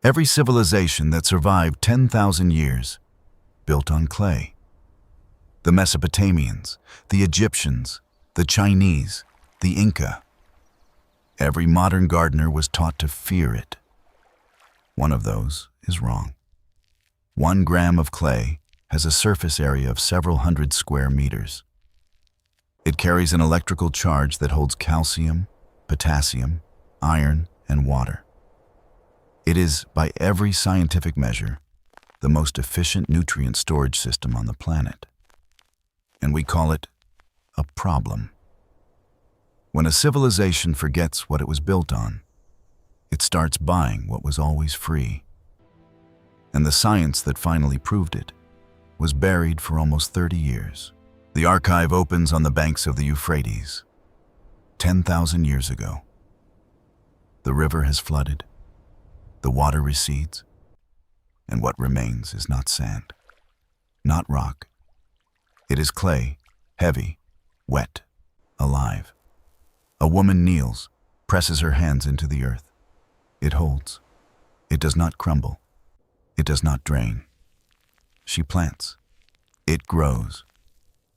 Every civilization that survived 10,000 years built on clay. The Mesopotamians, the Egyptians, the Chinese, the Inca. Every modern gardener was taught to fear it. One of those is wrong. 1 gram of clay has a surface area of several hundred square meters. It carries an electrical charge that holds calcium, potassium, iron, and water. It is, by every scientific measure, the most efficient nutrient storage system on the planet. And we call it a problem. When a civilization forgets what it was built on, it starts buying what was always free. And the science that finally proved it was buried for almost 30 years. The archive opens on the banks of the Euphrates, 10,000 years ago. The river has flooded, the water recedes, and what remains is not sand, not rock. It is clay, heavy, wet, alive. A woman kneels, presses her hands into the earth. It holds. It does not crumble. It does not drain. She plants. It grows.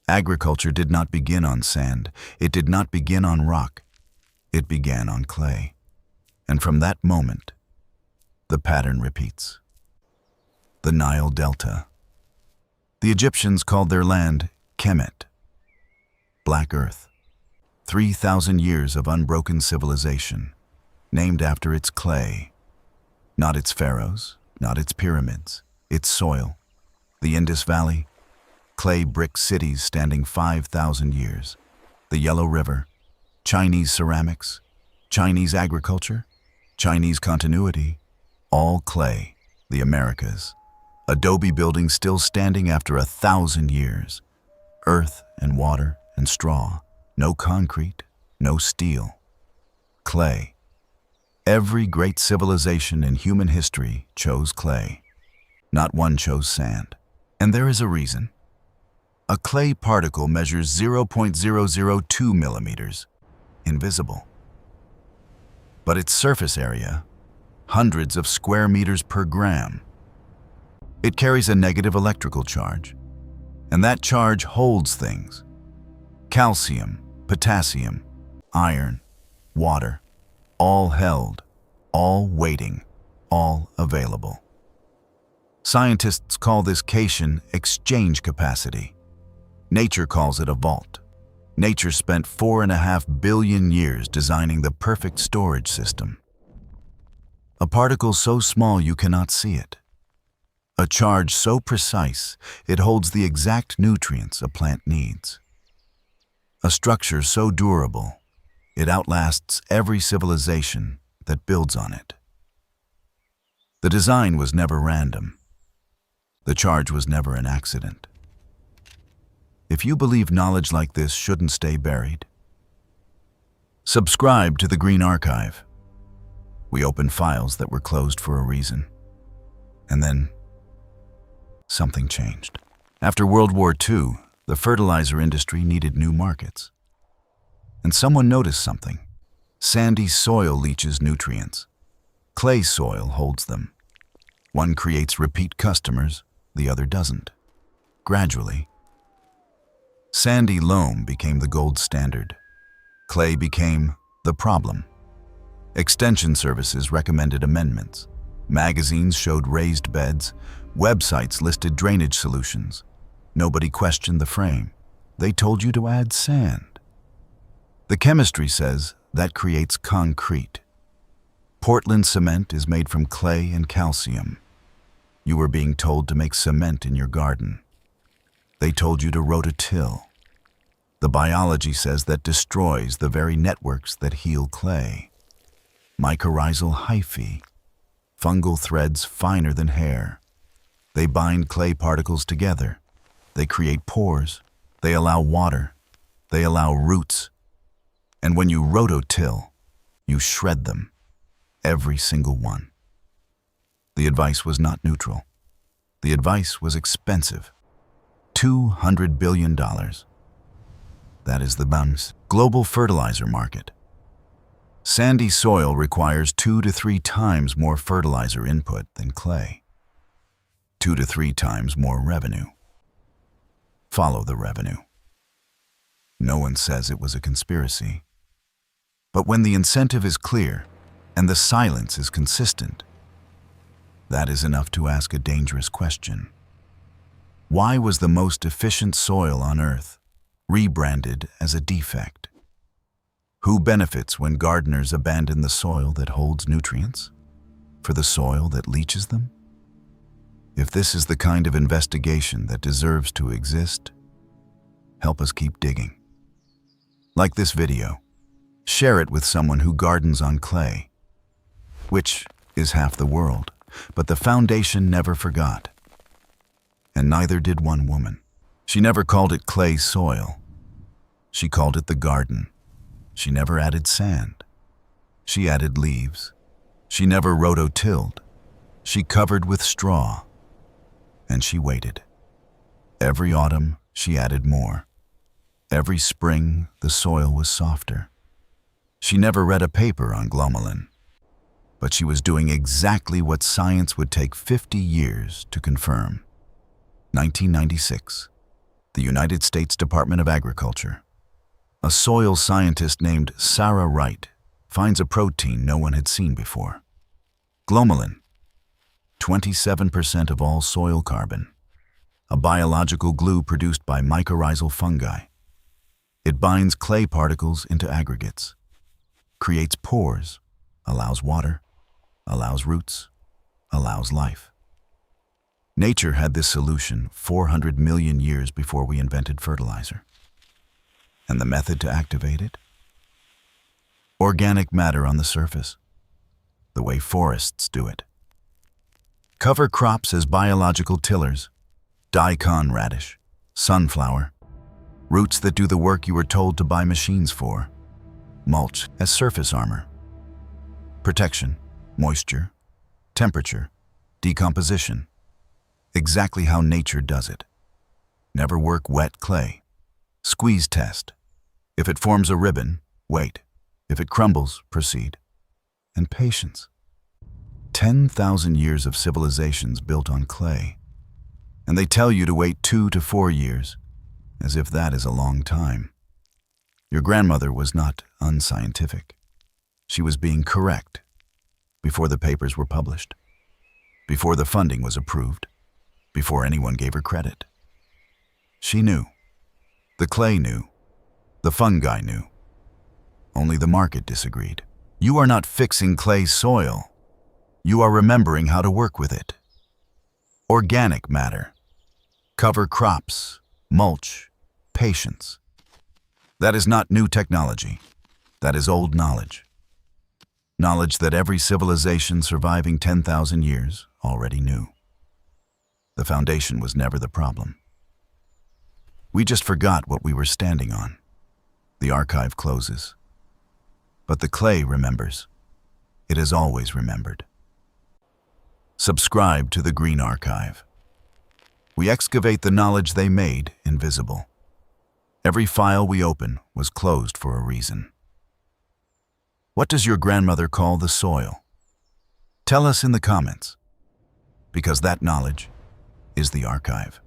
Agriculture did not begin on sand. It did not begin on rock. It began on clay. And from that moment, the pattern repeats. The Nile Delta. The Egyptians called their land Kemet, Black Earth. 3,000 years of unbroken civilization, named after its clay. Not its pharaohs, not its pyramids, its soil. The Indus Valley, clay brick cities standing 5,000 years. The Yellow River, Chinese ceramics, Chinese agriculture, Chinese continuity, all clay. The Americas, adobe buildings still standing after 1,000 years. Earth and water and straw, no concrete, no steel. Clay. Every great civilization in human history chose clay. Not one chose sand. And there is a reason. A clay particle measures 0.002 millimeters, invisible. But its surface area, hundreds of square meters per gram. It carries a negative electrical charge, and that charge holds things. Calcium, potassium, iron, water, all held, all waiting, all available. Scientists call this cation exchange capacity. Nature calls it a vault. Nature spent 4.5 billion years designing the perfect storage system. A particle so small you cannot see it. A charge so precise it holds the exact nutrients a plant needs. A structure so durable it outlasts every civilization that builds on it. The design was never random. The charge was never an accident. If you believe knowledge like this shouldn't stay buried, subscribe to the Green Archive. We open files that were closed for a reason. And then, something changed. After World War II, the fertilizer industry needed new markets. And someone noticed something. Sandy soil leaches nutrients. Clay soil holds them. One creates repeat customers, the other doesn't. Gradually, sandy loam became the gold standard. Clay became the problem. Extension services recommended amendments. Magazines showed raised beds. Websites listed drainage solutions. Nobody questioned the frame. They told you to add sand. The chemistry says that creates concrete. Portland cement is made from clay and calcium. You were being told to make cement in your garden. They told you to rototill. The biology says that destroys the very networks that heal clay. Mycorrhizal hyphae, fungal threads finer than hair. They bind clay particles together. They create pores. They allow water. They allow roots. And when you rototill, you shred them, every single one. The advice was not neutral. The advice was expensive. $200 billion. That is the global fertilizer market. Sandy soil requires 2 to 3 times more fertilizer input than clay. 2 to 3 times more revenue. Follow the revenue. No one says it was a conspiracy. But when the incentive is clear and the silence is consistent, that is enough to ask a dangerous question. Why was the most efficient soil on Earth rebranded as a defect? Who benefits when gardeners abandon the soil that holds nutrients for the soil that leaches them? If this is the kind of investigation that deserves to exist, help us keep digging. Like this video, share it with someone who gardens on clay, which is half the world, but the foundation never forgot. And neither did one woman. She never called it clay soil. She called it the garden. She never added sand. She added leaves. She never rototilled. She covered with straw. And she waited. Every autumn, she added more. Every spring, the soil was softer. She never read a paper on glomalin. But she was doing exactly what science would take 50 years to confirm. 1996, the United States Department of Agriculture. A soil scientist named Sarah Wright finds a protein no one had seen before. Glomalin, 27% of all soil carbon, a biological glue produced by mycorrhizal fungi. It binds clay particles into aggregates, creates pores, allows water, allows roots, allows life. Nature had this solution 400 million years before we invented fertilizer. And the method to activate it? Organic matter on the surface, the way forests do it. Cover crops as biological tillers, daikon radish, sunflower, roots that do the work you were told to buy machines for. Mulch as surface armor. Protection, moisture, temperature, decomposition. Exactly how nature does it. Never work wet clay. Squeeze test. If it forms a ribbon, wait. If it crumbles, proceed. And patience. 10,000 years of civilizations built on clay. And they tell you to wait 2 to 4 years, as if that is a long time. Your grandmother was not unscientific. She was being correct before the papers were published, before the funding was approved, before anyone gave her credit. She knew. The clay knew. The fungi knew. Only the market disagreed. You are not fixing clay soil. You are remembering how to work with it. Organic matter. Cover crops. Mulch. Patience. That is not new technology. That is old knowledge. Knowledge that every civilization surviving 10,000 years already knew. The foundation was never the problem. We just forgot what we were standing on. The archive closes. But the clay remembers. It has always remembered. Subscribe to the Green Archive. We excavate the knowledge they made invisible. Every file we open was closed for a reason. What does your grandmother call the soil? Tell us in the comments, because that knowledge is the archive.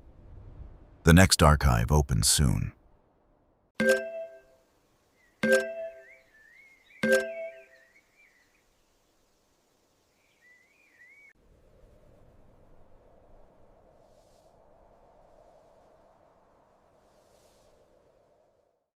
The next archive opens soon.